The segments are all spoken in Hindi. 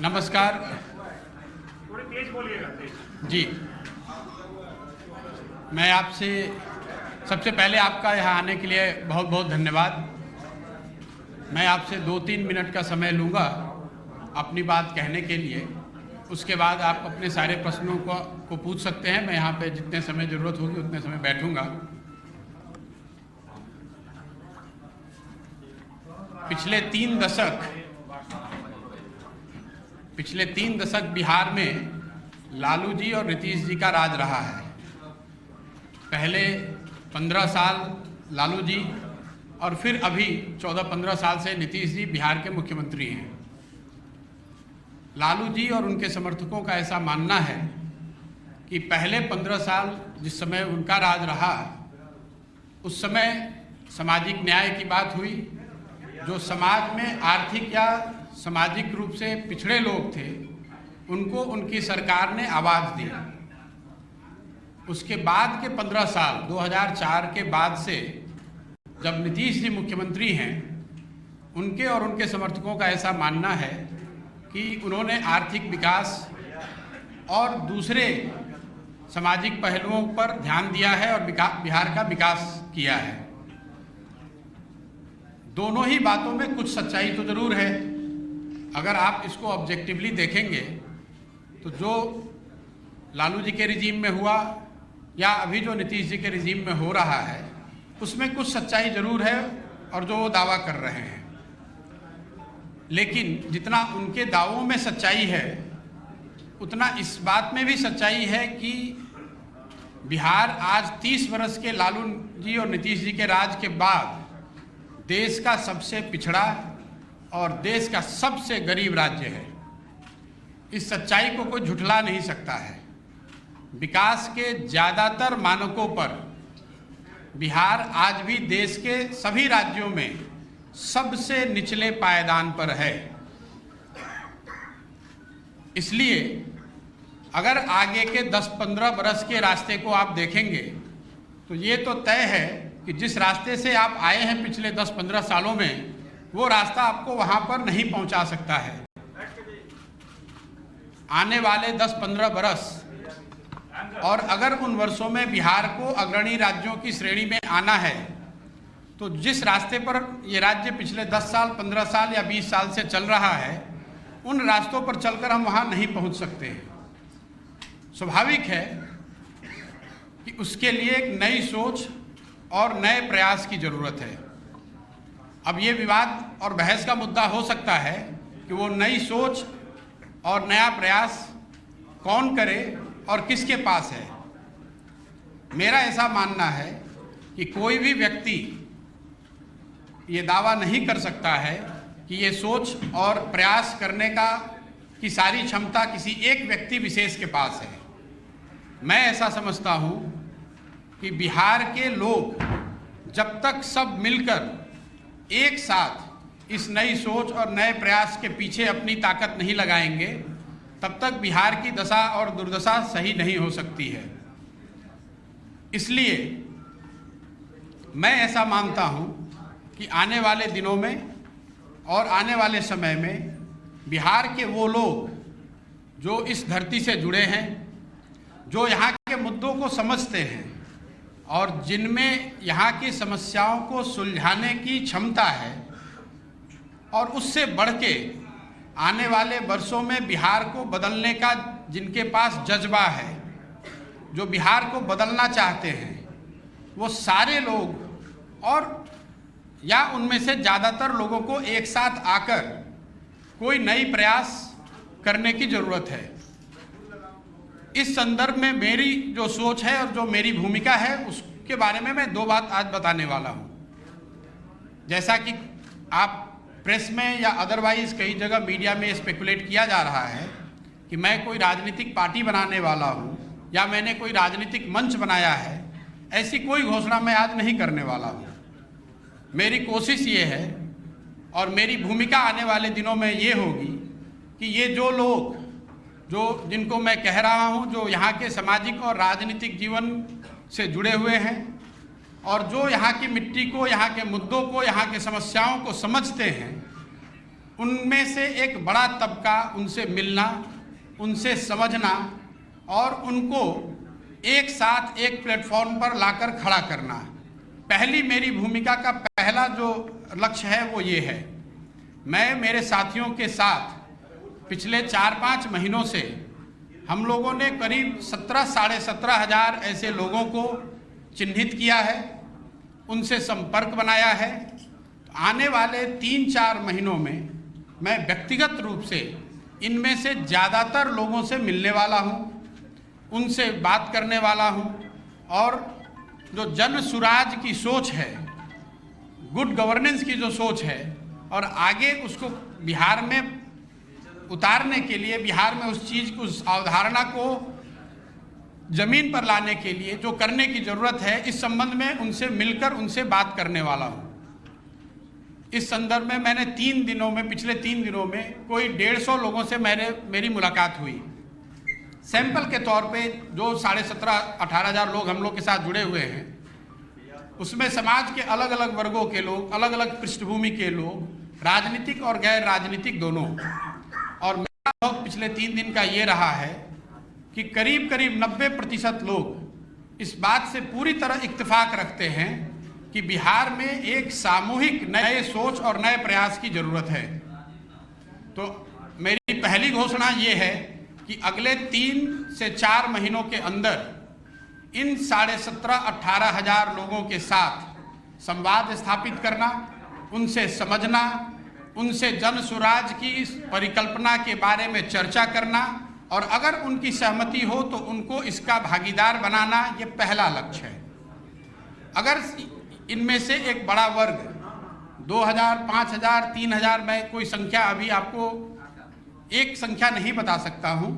नमस्कार। थोड़ी तेज बोलिएगा। जी, मैं आपसे सबसे पहले आपका यहाँ आने के लिए बहुत बहुत धन्यवाद। मैं आपसे 2-3 मिनट का समय लूँगा अपनी बात कहने के लिए। उसके बाद आप अपने सारे प्रश्नों को पूछ सकते हैं। मैं यहाँ पे जितने समय ज़रूरत होगी उतने समय बैठूँगा। पिछले 3 दशक बिहार में लालू जी और नीतीश जी का राज रहा है। पहले 15 साल लालू जी और फिर अभी 14-15 साल से नीतीश जी बिहार के मुख्यमंत्री हैं। लालू जी और उनके समर्थकों का ऐसा मानना है कि पहले 15 साल जिस समय उनका राज रहा, उस समय सामाजिक न्याय की बात हुई। जो समाज में आर्थिक या सामाजिक रूप से पिछड़े लोग थे, उनको उनकी सरकार ने आवाज़ दी। उसके बाद के 15 साल 2004 के बाद से जब नीतीश जी मुख्यमंत्री हैं, उनके और उनके समर्थकों का ऐसा मानना है कि उन्होंने आर्थिक विकास और दूसरे सामाजिक पहलुओं पर ध्यान दिया है और बिहार का विकास किया है। दोनों ही बातों में कुछ सच्चाई तो ज़रूर है। अगर आप इसको ऑब्जेक्टिवली देखेंगे तो जो लालू जी के रिजीम में हुआ या अभी जो नीतीश जी के रिजीम में हो रहा है, उसमें कुछ सच्चाई ज़रूर है और जो वो दावा कर रहे हैं। लेकिन जितना उनके दावों में सच्चाई है, उतना इस बात में भी सच्चाई है कि बिहार आज 30 वर्ष के लालू जी और नीतीश जी के राज के बाद देश का सबसे पिछड़ा और देश का सबसे गरीब राज्य है। इस सच्चाई को कोई झुठला नहीं सकता है। विकास के ज़्यादातर मानकों पर बिहार आज भी देश के सभी राज्यों में सबसे निचले पायदान पर है। इसलिए अगर आगे के 10-15 बरस के रास्ते को आप देखेंगे तो ये तो तय है कि जिस रास्ते से आप आए हैं पिछले 10-15 सालों में, वो रास्ता आपको वहाँ पर नहीं पहुँचा सकता है। आने वाले 10-15 बरस और अगर उन वर्षों में बिहार को अग्रणी राज्यों की श्रेणी में आना है, तो जिस रास्ते पर ये राज्य पिछले 10 साल, 15 साल या 20 साल से चल रहा है, उन रास्तों पर चलकर हम वहाँ नहीं पहुँच सकते हैं। स्वाभाविक है कि उसके लिए एक नई सोच और नए प्रयास की ज़रूरत है। अब ये विवाद और बहस का मुद्दा हो सकता है कि वो नई सोच और नया प्रयास कौन करे और किसके पास है। मेरा ऐसा मानना है कि कोई भी व्यक्ति ये दावा नहीं कर सकता है कि ये सोच और प्रयास करने की सारी क्षमता किसी एक व्यक्ति विशेष के पास है। मैं ऐसा समझता हूँ कि बिहार के लोग जब तक सब मिलकर एक साथ इस नई सोच और नए प्रयास के पीछे अपनी ताकत नहीं लगाएंगे, तब तक बिहार की दशा और दुर्दशा सही नहीं हो सकती है। इसलिए मैं ऐसा मानता हूँ कि आने वाले दिनों में और आने वाले समय में बिहार के वो लोग जो इस धरती से जुड़े हैं, जो यहाँ के मुद्दों को समझते हैं और जिनमें यहाँ की समस्याओं को सुलझाने की क्षमता है, और उससे बढ़ के आने वाले वर्षों में बिहार को बदलने का जिनके पास जज्बा है, जो बिहार को बदलना चाहते हैं, वो सारे लोग और या उनमें से ज़्यादातर लोगों को एक साथ आकर कोई नई प्रयास करने की ज़रूरत है। इस संदर्भ में मेरी जो सोच है और जो मेरी भूमिका है, उसके बारे में मैं 2 बात आज बताने वाला हूँ। जैसा कि आप प्रेस में या अदरवाइज़ कई जगह मीडिया में स्पेकुलेट किया जा रहा है कि मैं कोई राजनीतिक पार्टी बनाने वाला हूँ या मैंने कोई राजनीतिक मंच बनाया है, ऐसी कोई घोषणा मैं आज नहीं करने वाला हूँ। मेरी कोशिश ये है और मेरी भूमिका आने वाले दिनों में ये होगी कि ये जो लोग जिनको मैं कह रहा हूँ, जो यहाँ के सामाजिक और राजनीतिक जीवन से जुड़े हुए हैं और जो यहाँ की मिट्टी को, यहाँ के मुद्दों को, यहाँ के समस्याओं को समझते हैं, उनमें से एक बड़ा तबका उनसे मिलना, उनसे समझना और उनको एक साथ एक प्लेटफॉर्म पर लाकर खड़ा करना। पहली मेरी भूमिका का पहला जो लक्ष्य है वो ये है। मैं मेरे साथियों के साथ पिछले 4-5 महीनों से हम लोगों ने करीब 17,500 ऐसे लोगों को चिन्हित किया है, उनसे संपर्क बनाया है। आने वाले 3-4 महीनों में मैं व्यक्तिगत रूप से इनमें से ज़्यादातर लोगों से मिलने वाला हूँ, उनसे बात करने वाला हूँ और जो जन सुराज की सोच है, गुड गवर्नेंस की जो सोच है और आगे उसको बिहार में उतारने के लिए, बिहार में उस चीज़ को, उस अवधारणा को ज़मीन पर लाने के लिए जो करने की ज़रूरत है, इस संबंध में उनसे मिलकर उनसे बात करने वाला हूँ। इस संदर्भ में मैंने पिछले 3 दिनों में कोई 150 लोगों से मेरी मुलाकात हुई। सैंपल के तौर पे जो 17,500-18,000 लोग हम लोग के साथ जुड़े हुए हैं, उसमें समाज के अलग अलग वर्गों के लोग, अलग अलग पृष्ठभूमि के लोग, राजनीतिक और गैर राजनीतिक दोनों। और मेरा अनुभव पिछले 3 दिन का ये रहा है कि करीब 90% लोग इस बात से पूरी तरह इत्तेफाक रखते हैं कि बिहार में एक सामूहिक नए सोच और नए प्रयास की जरूरत है। तो मेरी पहली घोषणा ये है कि अगले 3 से 4 महीनों के अंदर इन 17,500-18,000 लोगों के साथ संवाद स्थापित करना, उनसे समझना, उनसे जन सुराज की परिकल्पना के बारे में चर्चा करना और अगर उनकी सहमति हो तो उनको इसका भागीदार बनाना, ये पहला लक्ष्य है। अगर इनमें से एक बड़ा वर्ग 2,000, 5,000, 3,000, मैं कोई संख्या अभी आपको एक संख्या नहीं बता सकता हूं,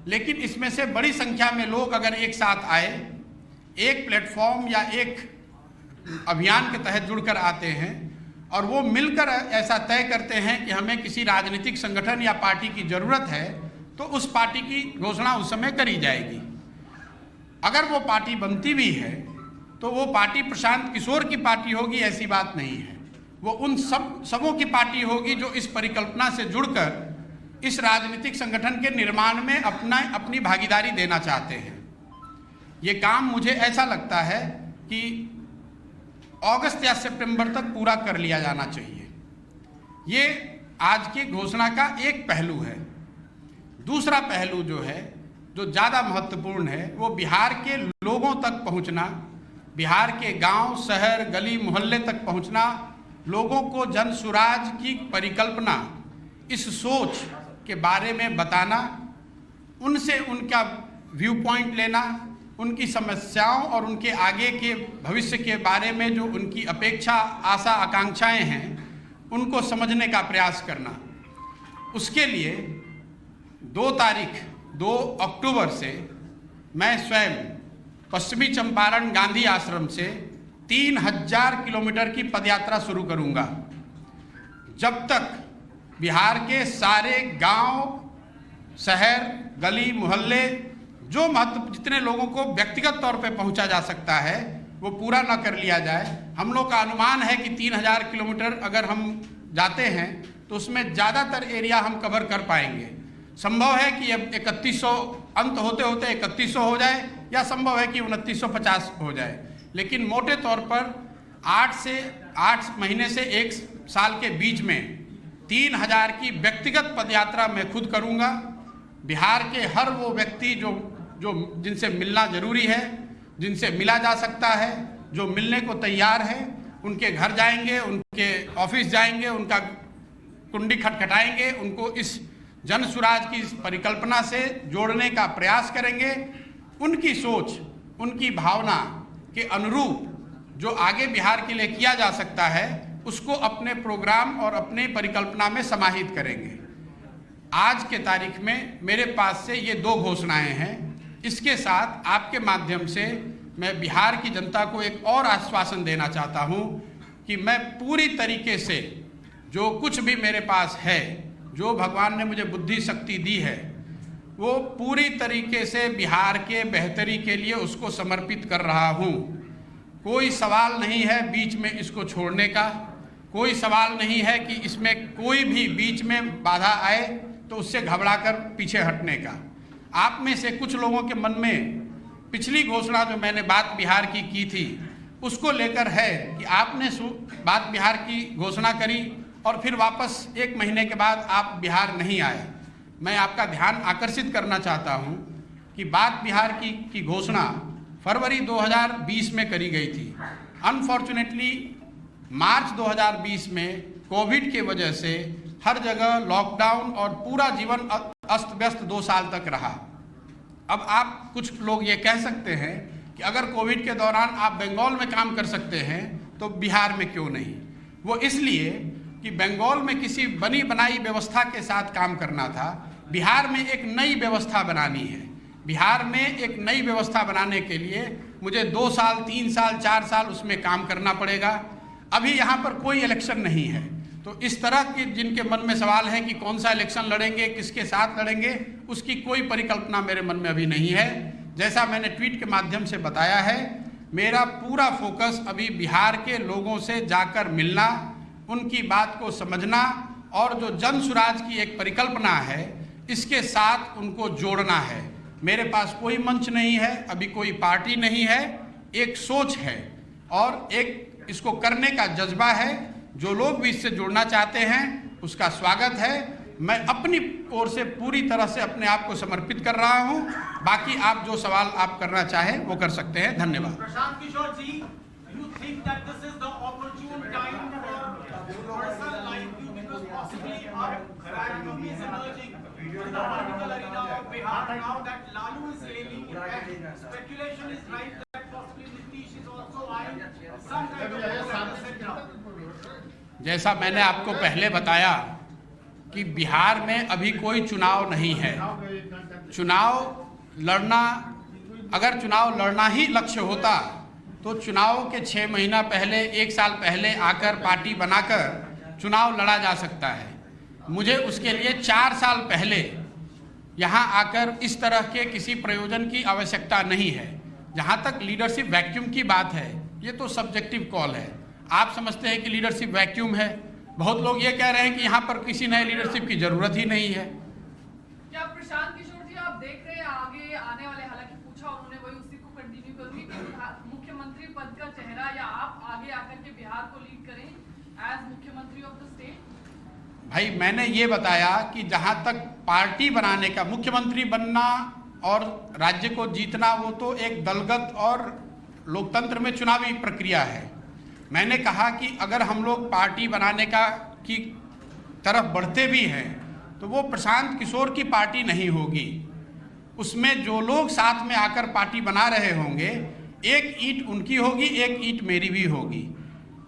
लेकिन इसमें से बड़ी संख्या में लोग अगर एक साथ आए, एक प्लेटफॉर्म या एक अभियान के तहत जुड़कर आते हैं और वो मिलकर ऐसा तय करते हैं कि हमें किसी राजनीतिक संगठन या पार्टी की ज़रूरत है, तो उस पार्टी की घोषणा उस समय करी जाएगी। अगर वो पार्टी बनती भी है तो वो पार्टी प्रशांत किशोर की पार्टी होगी, ऐसी बात नहीं है। वो उन सबों की पार्टी होगी जो इस परिकल्पना से जुड़कर इस राजनीतिक संगठन के निर्माण में अपनी भागीदारी देना चाहते हैं। ये काम मुझे ऐसा लगता है कि अगस्त या सितंबर तक पूरा कर लिया जाना चाहिए। ये आज की घोषणा का एक पहलू है। दूसरा पहलू जो है, जो ज़्यादा महत्वपूर्ण है, वो बिहार के लोगों तक पहुंचना, बिहार के गांव, शहर, गली मोहल्ले तक पहुंचना, लोगों को जन सुराज की परिकल्पना, इस सोच के बारे में बताना, उनसे उनका व्यू पॉइंट लेना, उनकी समस्याओं और उनके आगे के भविष्य के बारे में जो उनकी अपेक्षा, आशा, आकांक्षाएं हैं, उनको समझने का प्रयास करना। उसके लिए 2 अक्टूबर से मैं स्वयं पश्चिमी चंपारण गांधी आश्रम से 3,000 किलोमीटर की पदयात्रा शुरू करूंगा। जब तक बिहार के सारे गांव, शहर, गली मोहल्ले, जो जितने लोगों को व्यक्तिगत तौर पे पहुंचा जा सकता है, वो पूरा ना कर लिया जाए। हम लोग का अनुमान है कि 3,000 किलोमीटर अगर हम जाते हैं तो उसमें ज़्यादातर एरिया हम कवर कर पाएंगे। संभव है कि अब 3100 अंत होते होते 3100 हो जाए, या संभव है कि 2950 हो जाए, लेकिन मोटे तौर पर 8 महीने से 1 साल के बीच में 3,000 की व्यक्तिगत पदयात्रा मैं खुद करूंगा। बिहार के हर वो व्यक्ति जो जिनसे मिलना जरूरी है, जिनसे मिला जा सकता है, जो मिलने को तैयार है, उनके घर जाएंगे, उनके ऑफिस जाएंगे, उनका कुंडी खटखटाएंगे, उनको इस जन सुराज की इस परिकल्पना से जोड़ने का प्रयास करेंगे। उनकी सोच, उनकी भावना के अनुरूप जो आगे बिहार के लिए किया जा सकता है, उसको अपने प्रोग्राम और अपने परिकल्पना में समाहित करेंगे। आज के तारीख में मेरे पास से ये 2 घोषणाएं हैं। इसके साथ आपके माध्यम से मैं बिहार की जनता को एक और आश्वासन देना चाहता हूं कि मैं पूरी तरीके से जो कुछ भी मेरे पास है, जो भगवान ने मुझे बुद्धि शक्ति दी है, वो पूरी तरीके से बिहार के बेहतरी के लिए उसको समर्पित कर रहा हूं। कोई सवाल नहीं है बीच में इसको छोड़ने का। कोई सवाल नहीं है कि इसमें कोई भी बीच में बाधा आए तो उससे घबराकर पीछे हटने का। आप में से कुछ लोगों के मन में पिछली घोषणा जो मैंने बात बिहार की थी उसको लेकर है कि आपने बात बिहार की घोषणा करी और फिर वापस 1 महीने के बाद आप बिहार नहीं आए। मैं आपका ध्यान आकर्षित करना चाहता हूं कि बात बिहार की घोषणा फरवरी 2020 में करी गई थी। अनफॉर्चुनेटली मार्च 2020 में कोविड के वजह से हर जगह लॉकडाउन और पूरा जीवन अस्त व्यस्त 2 साल तक रहा। अब आप कुछ लोग ये कह सकते हैं कि अगर कोविड के दौरान आप बंगाल में काम कर सकते हैं तो बिहार में क्यों नहीं। वो इसलिए कि बंगाल में किसी बनी बनाई व्यवस्था के साथ काम करना था, बिहार में एक नई व्यवस्था बनानी है। बिहार में एक नई व्यवस्था बनाने के लिए मुझे 2 साल 3 साल 4 साल उसमें काम करना पड़ेगा। अभी यहाँ पर कोई इलेक्शन नहीं है, तो इस तरह के जिनके मन में सवाल है कि कौन सा इलेक्शन लड़ेंगे, किसके साथ लड़ेंगे, उसकी कोई परिकल्पना मेरे मन में अभी नहीं है। जैसा मैंने ट्वीट के माध्यम से बताया है, मेरा पूरा फोकस अभी बिहार के लोगों से जाकर मिलना, उनकी बात को समझना और जो जन सुराज की एक परिकल्पना है इसके साथ उनको जोड़ना है। मेरे पास कोई मंच नहीं है, अभी कोई पार्टी नहीं है, एक सोच है और एक इसको करने का जज्बा है। जो लोग भी इससे जुड़ना चाहते हैं उसका स्वागत है। मैं अपनी ओर से पूरी तरह से अपने आप को समर्पित कर रहा हूं। बाकी आप जो सवाल आप करना चाहें वो कर सकते हैं। धन्यवाद। प्रशांत किशोर जी, you think that this is the opportune time for person like you because possibly our economy is emerging in the political arena of Bihar now that Lalu is ailing. Speculation is right that possibly Nitish is also eyeing some kind of etc. जैसा मैंने आपको पहले बताया कि बिहार में अभी कोई चुनाव नहीं है। चुनाव लड़ना, अगर चुनाव लड़ना ही लक्ष्य होता तो चुनाव के 6 महीना पहले 1 साल पहले आकर पार्टी बनाकर चुनाव लड़ा जा सकता है। मुझे उसके लिए 4 साल पहले यहाँ आकर इस तरह के किसी प्रयोजन की आवश्यकता नहीं है। जहाँ तक लीडरशिप वैक्यूम की बात है, ये तो सब्जेक्टिव कॉल है। आप समझते हैं कि लीडरशिप वैक्यूम है, बहुत लोग ये कह रहे हैं कि यहाँ पर किसी नए लीडरशिप की जरूरत ही नहीं है। क्या प्रशांत किशोर जी आप देख रहे हैं आगे आने वाले, हालांकि पूछा उन्होंने वही उसी को कंटिन्यू करूंगी कि मुख्यमंत्री पद का चेहरा या आप आगे आकर के बिहार को लीड करें एज मुख्यमंत्री ऑफ द स्टेट। भाई मैंने ये बताया कि जहाँ तक पार्टी बनाने का, मुख्यमंत्री बनना और राज्य को जीतना वो तो एक दलगत और लोकतंत्र में चुनावी प्रक्रिया है। मैंने कहा कि अगर हम लोग पार्टी बनाने की तरफ बढ़ते भी हैं तो वो प्रशांत किशोर की पार्टी नहीं होगी। उसमें जो लोग साथ में आकर पार्टी बना रहे होंगे, एक ईंट उनकी होगी, एक ईंट मेरी भी होगी।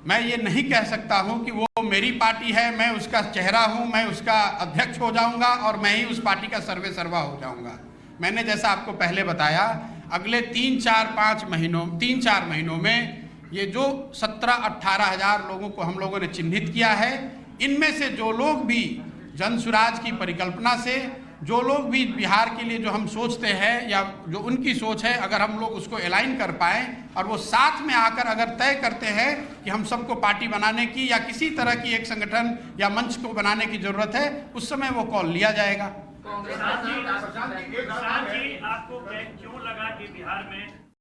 मैं ये नहीं कह सकता हूं कि वो मेरी पार्टी है, मैं उसका चेहरा हूं, मैं उसका अध्यक्ष हो जाऊंगा और मैं ही उस पार्टी का सर्वे सर्वा हो जाऊंगा। मैंने जैसा आपको पहले बताया, अगले 3-4 महीनों में ये जो 17-18 हज़ार लोगों को हम लोगों ने चिन्हित किया है, इनमें से जो लोग भी जन सुराज की परिकल्पना से, जो लोग भी बिहार के लिए जो हम सोचते हैं या जो उनकी सोच है, अगर हम लोग उसको अलाइन कर पाएँ और वो साथ में आकर अगर तय करते हैं कि हम सबको पार्टी बनाने की या किसी तरह की एक संगठन या मंच को बनाने की जरूरत है, उस समय वो कॉल लिया जाएगा। प्रशांत जी, आपको क्यों लगा कि बिहार में